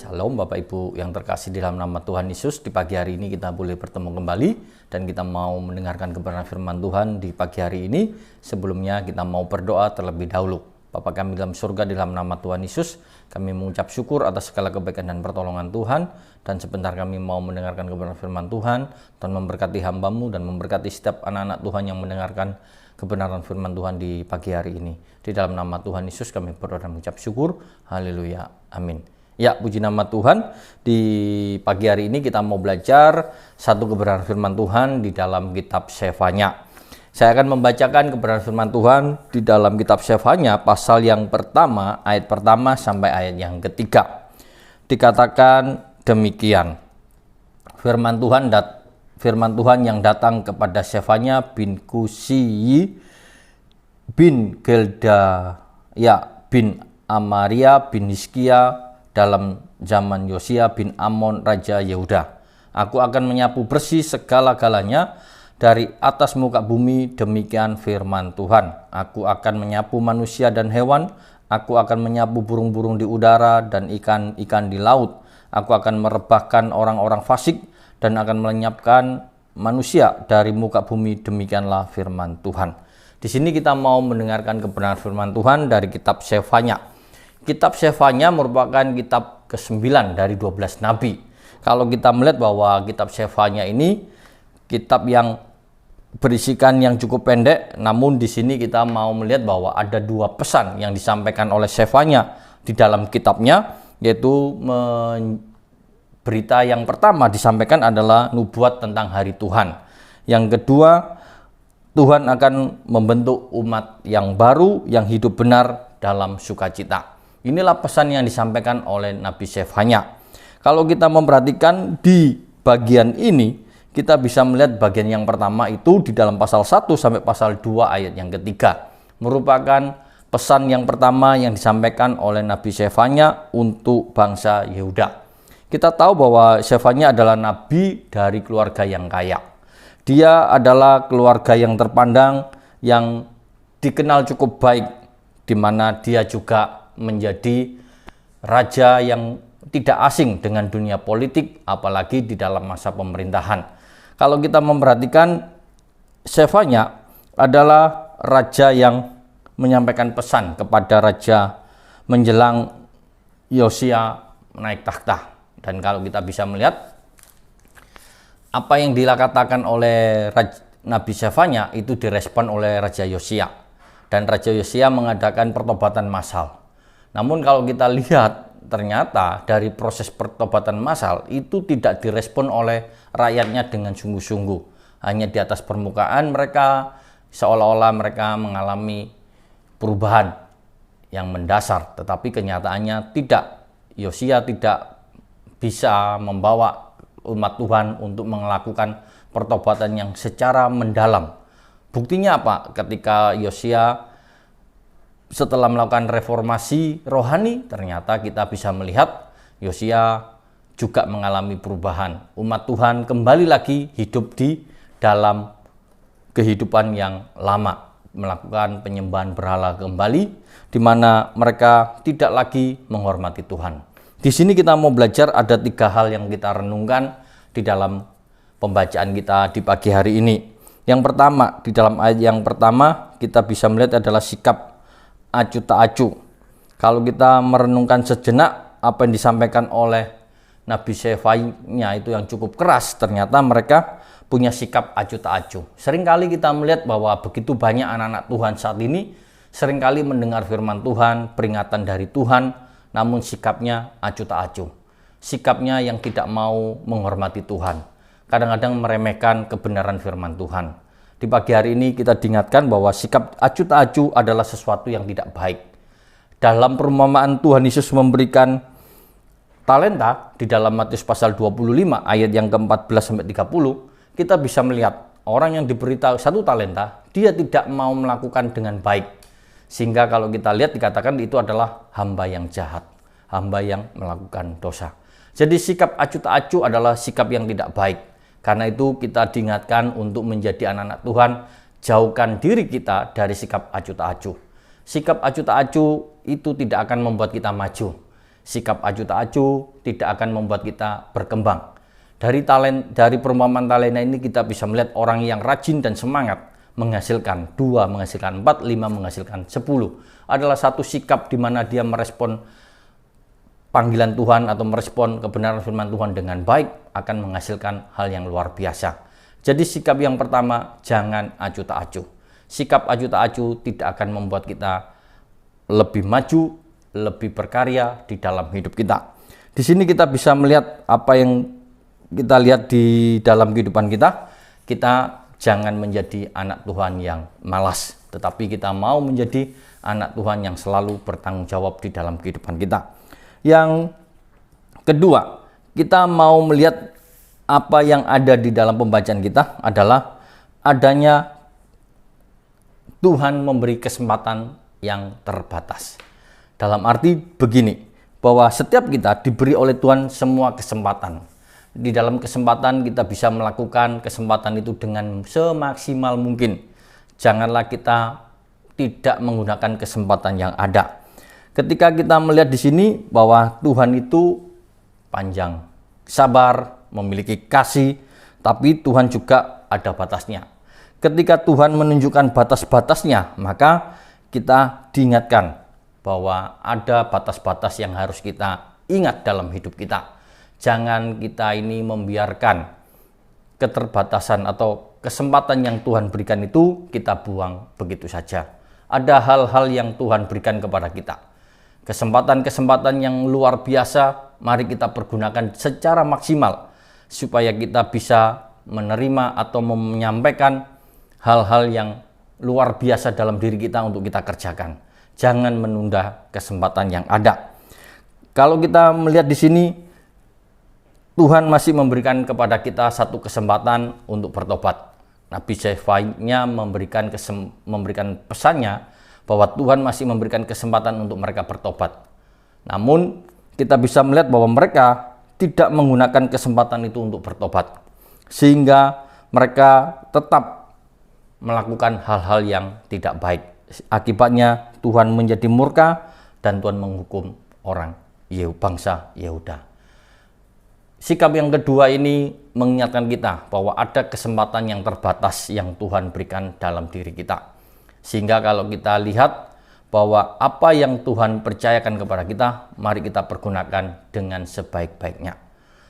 Shalom Bapak Ibu yang terkasih di dalam nama Tuhan Yesus. Di pagi hari ini kita boleh bertemu kembali dan kita mau mendengarkan kebenaran firman Tuhan di pagi hari ini. Sebelumnya kita mau berdoa terlebih dahulu. Bapa kami dalam surga, di dalam nama Tuhan Yesus, kami mengucap syukur atas segala kebaikan dan pertolongan Tuhan. Dan sebentar kami mau mendengarkan kebenaran firman Tuhan. Tuhan memberkati hamba-Mu dan memberkati setiap anak-anak Tuhan yang mendengarkan kebenaran firman Tuhan di pagi hari ini. Di dalam nama Tuhan Yesus kami berdoa dan mengucap syukur. Haleluya. Amin. Ya, puji nama Tuhan. Di pagi hari ini kita mau belajar satu kebenaran firman Tuhan di dalam kitab Sefanya. Saya akan membacakan kebenaran firman Tuhan di dalam kitab Sefanya pasal yang pertama, ayat pertama sampai ayat yang ketiga. Dikatakan demikian. Firman Tuhan yang datang kepada Sefanya bin Kusiyi bin Geldaya bin Amaria bin Hizkia dalam zaman Yosia bin Amon Raja Yehuda. Aku akan menyapu bersih segala-galanya dari atas muka bumi, demikian firman Tuhan. Aku akan menyapu manusia dan hewan, aku akan menyapu burung-burung di udara dan ikan-ikan di laut. Aku akan merebahkan orang-orang fasik dan akan melenyapkan manusia dari muka bumi, demikianlah firman Tuhan. Di sini kita mau mendengarkan kebenaran firman Tuhan dari kitab Sefanya. Kitab Sefanya merupakan kitab ke-9 dari 12 nabi. Kalau kita melihat bahwa kitab Sefanya ini kitab yang berisikan yang cukup pendek, namun di sini kita mau melihat bahwa ada dua pesan yang disampaikan oleh Sefanya di dalam kitabnya, yaitu berita yang pertama disampaikan adalah nubuat tentang hari Tuhan. Yang kedua, Tuhan akan membentuk umat yang baru yang hidup benar dalam sukacita. Inilah pesan yang disampaikan oleh Nabi Sefanya. Kalau kita memperhatikan di bagian ini, kita bisa melihat bagian yang pertama itu di dalam pasal 1 sampai pasal 2 ayat yang ketiga. Merupakan pesan yang pertama yang disampaikan oleh Nabi Sefanya untuk bangsa Yehuda. Kita tahu bahwa Sefanya adalah nabi dari keluarga yang kaya. Dia adalah keluarga yang terpandang, yang dikenal cukup baik, di mana dia juga menjadi raja yang tidak asing dengan dunia politik, apalagi di dalam masa pemerintahan. Kalau kita memperhatikan, Sefanya adalah raja yang menyampaikan pesan kepada raja menjelang Yosia naik takhta. Dan kalau kita bisa melihat apa yang dikatakan oleh Nabi Sefanya itu direspon oleh Raja Yosia. Dan Raja Yosia mengadakan pertobatan massal. Namun kalau kita lihat, ternyata dari proses pertobatan massal itu tidak direspon oleh rakyatnya dengan sungguh-sungguh. Hanya di atas permukaan mereka seolah-olah mereka mengalami perubahan yang mendasar. Tetapi kenyataannya tidak. Yosia tidak bisa membawa umat Tuhan untuk melakukan pertobatan yang secara mendalam. Buktinya apa? Ketika Yosia setelah melakukan reformasi rohani, ternyata kita bisa melihat Yosia juga mengalami perubahan. Umat Tuhan kembali lagi hidup di dalam kehidupan yang lama, melakukan penyembahan berhala kembali, di mana mereka tidak lagi menghormati Tuhan. Di sini kita mau belajar ada 3 hal yang kita renungkan di dalam pembacaan kita di pagi hari ini. Yang pertama, di dalam ayat yang pertama kita bisa melihat adalah sikap acuh tak acuh. Kalau kita merenungkan sejenak apa yang disampaikan oleh Nabi Sefanya itu yang cukup keras, ternyata mereka punya sikap acuh tak acuh. Seringkali kita melihat bahwa begitu banyak anak-anak Tuhan saat ini seringkali mendengar firman Tuhan, peringatan dari Tuhan, namun sikapnya acuh tak acuh. Sikapnya yang tidak mau menghormati Tuhan. Kadang-kadang meremehkan kebenaran firman Tuhan. Di pagi hari ini kita diingatkan bahwa sikap acuh tak acuh adalah sesuatu yang tidak baik. Dalam perumpamaan Tuhan Yesus memberikan talenta di dalam Matius pasal 25 ayat yang ke-14 sampai 30, kita bisa melihat orang yang diberi 1 talenta, dia tidak mau melakukan dengan baik. Sehingga kalau kita lihat dikatakan itu adalah hamba yang jahat, hamba yang melakukan dosa. Jadi sikap acuh tak acuh adalah sikap yang tidak baik. Karena itu kita diingatkan untuk menjadi anak-anak Tuhan, jauhkan diri kita dari sikap acuh tak acuh. Sikap acuh tak acuh itu tidak akan membuat kita maju. Sikap acuh tak acuh tidak akan membuat kita berkembang. Dari perumpamaan talenta ini kita bisa melihat orang yang rajin dan semangat menghasilkan 2, menghasilkan 4, 5, menghasilkan 10. Adalah satu sikap di mana dia merespon panggilan Tuhan atau merespon kebenaran firman Tuhan dengan baik, akan menghasilkan hal yang luar biasa. Jadi sikap yang pertama, jangan acuh tak acuh. Sikap acuh tak acuh tidak akan membuat kita lebih maju, lebih berkarya di dalam hidup kita. Di sini kita bisa melihat apa yang kita lihat di dalam kehidupan kita. Kita jangan menjadi anak Tuhan yang malas, tetapi kita mau menjadi anak Tuhan yang selalu bertanggung jawab di dalam kehidupan kita. Yang kedua, kita mau melihat apa yang ada di dalam pembacaan kita adalah adanya Tuhan memberi kesempatan yang terbatas. Dalam arti begini, bahwa setiap kita diberi oleh Tuhan semua kesempatan. Di dalam kesempatan kita bisa melakukan kesempatan itu dengan semaksimal mungkin. Janganlah kita tidak menggunakan kesempatan yang ada. Ketika kita melihat di sini bahwa Tuhan itu panjang sabar, memiliki kasih, tapi Tuhan juga ada batasnya. Ketika Tuhan menunjukkan batas-batasnya, maka kita diingatkan bahwa ada batas-batas yang harus kita ingat dalam hidup kita. Jangan kita ini membiarkan keterbatasan atau kesempatan yang Tuhan berikan itu kita buang begitu saja. Ada hal-hal yang Tuhan berikan kepada kita. Kesempatan-kesempatan yang luar biasa, mari kita pergunakan secara maksimal supaya kita bisa menerima atau menyampaikan hal-hal yang luar biasa dalam diri kita untuk kita kerjakan. Jangan menunda kesempatan yang ada. Kalau kita melihat di sini, Tuhan masih memberikan kepada kita satu kesempatan untuk bertobat. Nabi Zephaniah memberikan pesannya bahwa Tuhan masih memberikan kesempatan untuk mereka bertobat. Namun kita bisa melihat bahwa mereka tidak menggunakan kesempatan itu untuk bertobat, sehingga mereka tetap melakukan hal-hal yang tidak baik. Akibatnya Tuhan menjadi murka dan Tuhan menghukum orang bangsa Yehuda. Sikap yang kedua ini mengingatkan kita bahwa ada kesempatan yang terbatas yang Tuhan berikan dalam diri kita. Sehingga kalau kita lihat bahwa apa yang Tuhan percayakan kepada kita, mari kita pergunakan dengan sebaik-baiknya.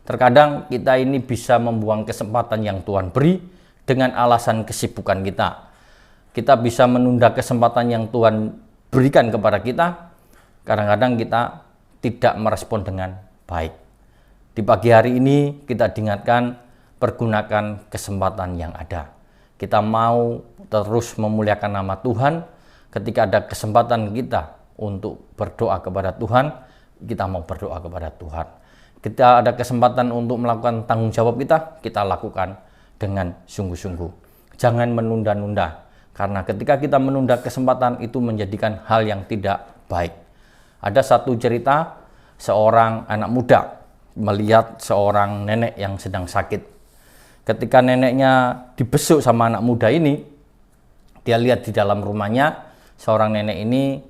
Terkadang kita ini bisa membuang kesempatan yang Tuhan beri dengan alasan kesibukan kita. Kita bisa menunda kesempatan yang Tuhan berikan kepada kita. Kadang-kadang kita tidak merespon dengan baik. Di pagi hari ini kita diingatkan, pergunakan kesempatan yang ada. Kita mau terus memuliakan nama Tuhan. Ketika ada kesempatan kita untuk berdoa kepada Tuhan, kita mau berdoa kepada Tuhan. Kita ada kesempatan untuk melakukan tanggung jawab kita lakukan dengan sungguh-sungguh. Jangan menunda-nunda, karena ketika kita menunda kesempatan itu menjadikan hal yang tidak baik. Ada satu cerita, seorang anak muda melihat seorang nenek yang sedang sakit. Ketika neneknya dibesuk sama anak muda ini, dia lihat di dalam rumahnya, seorang nenek ini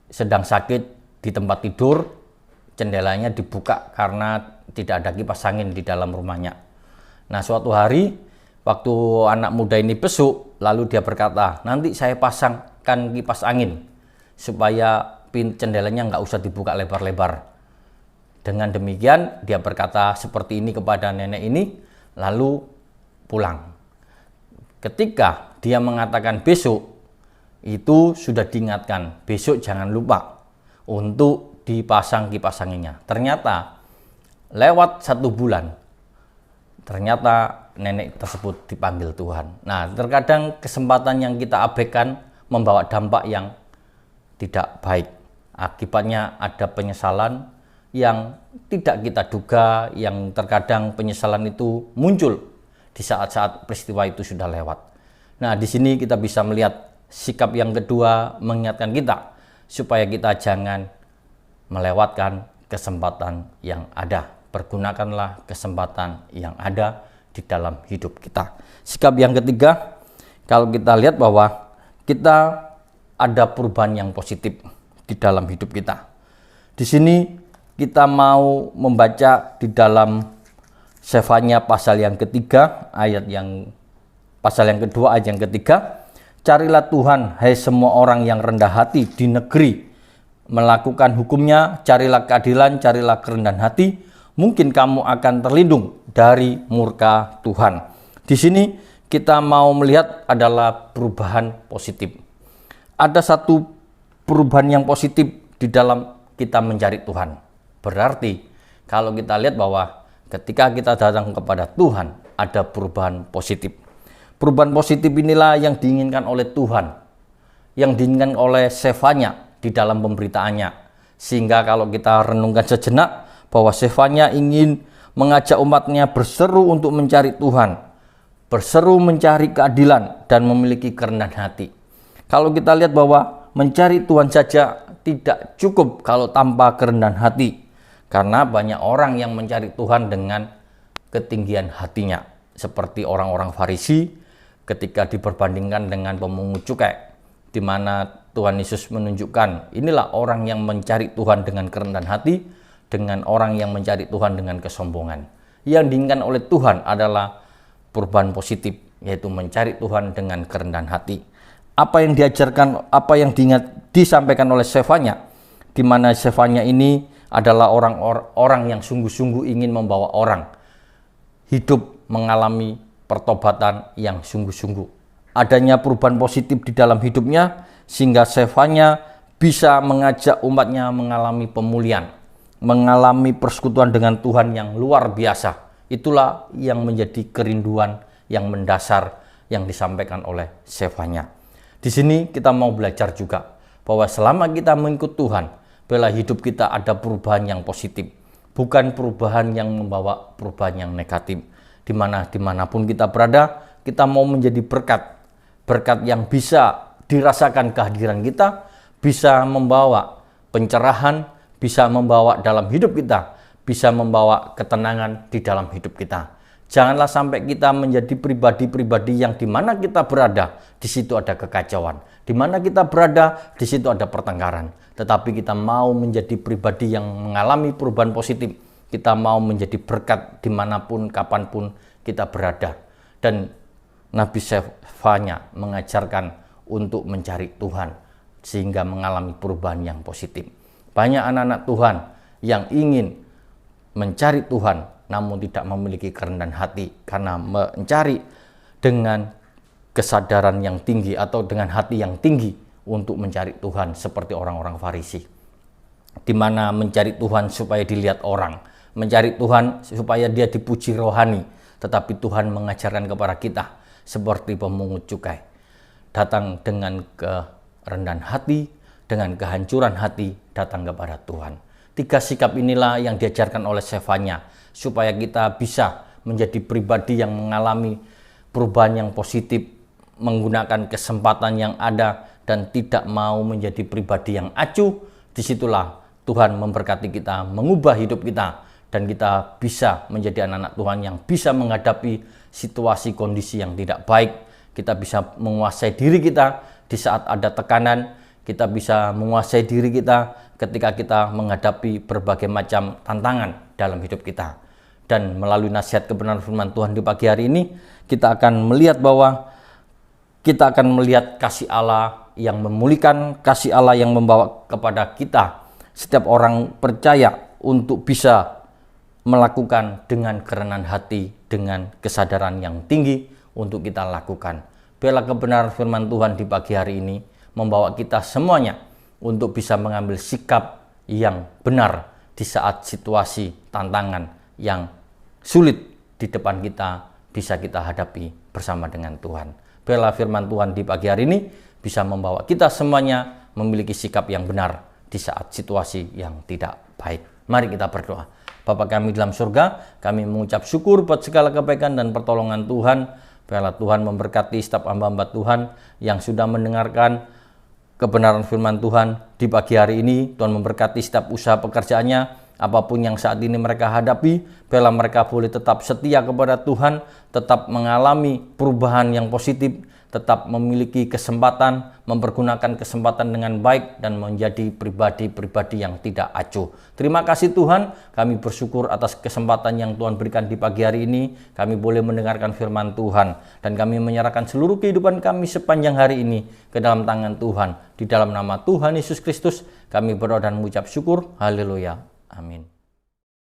sedang sakit di tempat tidur, jendelanya dibuka karena tidak ada kipas angin di dalam rumahnya. Nah, suatu hari, waktu anak muda ini besuk, lalu dia berkata, nanti saya pasangkan kipas angin, supaya jendelanya nggak usah dibuka lebar-lebar. Dengan demikian, dia berkata seperti ini kepada nenek ini, lalu pulang. Ketika dia mengatakan besok, itu sudah diingatkan, besok jangan lupa untuk dipasang kipas anginnya. Ternyata lewat 1 bulan, ternyata nenek tersebut dipanggil Tuhan. Nah, terkadang kesempatan yang kita abaikan membawa dampak yang tidak baik. Akibatnya ada penyesalan yang tidak kita duga, yang terkadang penyesalan itu muncul di saat-saat peristiwa itu sudah lewat. Nah, di sini kita bisa melihat sikap yang kedua mengingatkan kita supaya kita jangan melewatkan kesempatan yang ada. Pergunakanlah kesempatan yang ada di dalam hidup kita. Sikap yang ketiga, kalau kita lihat bahwa kita ada perubahan yang positif di dalam hidup kita. Di sini kita mau membaca di dalam Sefanya pasal yang ketiga, pasal yang kedua ayat yang ketiga. Carilah Tuhan, hai semua orang yang rendah hati di negeri, melakukan hukumnya, carilah keadilan, carilah kerendahan hati, mungkin kamu akan terlindung dari murka Tuhan. Di sini kita mau melihat adalah perubahan positif. Ada satu perubahan yang positif di dalam kita mencari Tuhan. Berarti kalau kita lihat bahwa ketika kita datang kepada Tuhan, ada perubahan positif. Perubahan positif inilah yang diinginkan oleh Tuhan, yang diinginkan oleh Sefanya di dalam pemberitaannya. Sehingga kalau kita renungkan sejenak, bahwa Sefanya ingin mengajak umatnya berseru untuk mencari Tuhan, berseru mencari keadilan, dan memiliki kerendahan hati. Kalau kita lihat bahwa mencari Tuhan saja tidak cukup kalau tanpa kerendahan hati. Karena banyak orang yang mencari Tuhan dengan ketinggian hatinya. Seperti orang-orang Farisi ketika diperbandingkan dengan pemungut cukai. Di mana Tuhan Yesus menunjukkan, inilah orang yang mencari Tuhan dengan kerendahan hati, dengan orang yang mencari Tuhan dengan kesombongan. Yang diinginkan oleh Tuhan adalah perubahan positif, yaitu mencari Tuhan dengan kerendahan hati. Apa yang diajarkan, apa yang disampaikan oleh Sefanya, di mana Sefanya ini adalah orang yang sungguh-sungguh ingin membawa orang hidup mengalami pertobatan yang sungguh-sungguh. Adanya perubahan positif di dalam hidupnya sehingga Sefanya bisa mengajak umatnya mengalami pemulihan, mengalami persekutuan dengan Tuhan yang luar biasa. Itulah yang menjadi kerinduan yang mendasar yang disampaikan oleh Sefanya. Di sini kita mau belajar juga bahwa selama kita mengikut Tuhan, bela hidup kita ada perubahan yang positif, bukan perubahan yang membawa perubahan yang negatif. Dimanapun kita berada, kita mau menjadi berkat yang bisa dirasakan kehadiran kita, bisa membawa pencerahan, bisa membawa dalam hidup kita, bisa membawa ketenangan di dalam hidup kita. Janganlah sampai kita menjadi pribadi-pribadi yang di mana kita berada, di situ ada kekacauan. Di mana kita berada, di situ ada pertengkaran. Tetapi kita mau menjadi pribadi yang mengalami perubahan positif. Kita mau menjadi berkat dimanapun, kapanpun kita berada. Dan Nabi Sefanya mengajarkan untuk mencari Tuhan, sehingga mengalami perubahan yang positif. Banyak anak-anak Tuhan yang ingin mencari Tuhan, namun tidak memiliki kerendahan hati karena mencari dengan kesadaran yang tinggi atau dengan hati yang tinggi untuk mencari Tuhan seperti orang-orang Farisi, di mana mencari Tuhan supaya dilihat orang, mencari Tuhan supaya dia dipuji rohani. Tetapi Tuhan mengajarkan kepada kita seperti pemungut cukai, datang dengan kerendahan hati, dengan kehancuran hati, datang kepada Tuhan. 3 sikap inilah yang diajarkan oleh Sefanya, supaya kita bisa menjadi pribadi yang mengalami perubahan yang positif, menggunakan kesempatan yang ada, dan tidak mau menjadi pribadi yang acuh. Disitulah Tuhan memberkati kita, mengubah hidup kita, dan kita bisa menjadi anak-anak Tuhan yang bisa menghadapi situasi kondisi yang tidak baik. Kita bisa menguasai diri kita di saat ada tekanan, kita bisa menguasai diri kita ketika kita menghadapi berbagai macam tantangan dalam hidup kita. Dan melalui nasihat kebenaran firman Tuhan di pagi hari ini, kita akan melihat bahwa kita akan melihat kasih Allah yang memulihkan, kasih Allah yang membawa kepada kita, setiap orang percaya, untuk bisa melakukan dengan kerendahan hati, dengan kesadaran yang tinggi untuk kita lakukan. Bela kebenaran firman Tuhan di pagi hari ini membawa kita semuanya untuk bisa mengambil sikap yang benar di saat situasi tantangan yang sulit di depan kita bisa kita hadapi bersama dengan Tuhan. Bela firman Tuhan di pagi hari ini bisa membawa kita semuanya memiliki sikap yang benar di saat situasi yang tidak baik. Mari kita berdoa. Bapa kami dalam surga, kami mengucap syukur buat segala kebaikan dan pertolongan Tuhan. Biarlah Tuhan memberkati setiap hamba-hamba Tuhan yang sudah mendengarkan kebenaran firman Tuhan di pagi hari ini. Tuhan memberkati setiap usaha pekerjaannya, apapun yang saat ini mereka hadapi. Biarlah mereka boleh tetap setia kepada Tuhan, tetap mengalami perubahan yang positif, tetap memiliki kesempatan, mempergunakan kesempatan dengan baik dan menjadi pribadi-pribadi yang tidak acuh. Terima kasih Tuhan, kami bersyukur atas kesempatan yang Tuhan berikan di pagi hari ini. Kami boleh mendengarkan firman Tuhan dan kami menyerahkan seluruh kehidupan kami sepanjang hari ini ke dalam tangan Tuhan. Di dalam nama Tuhan Yesus Kristus kami berdoa dan mengucap syukur. Haleluya. Amin.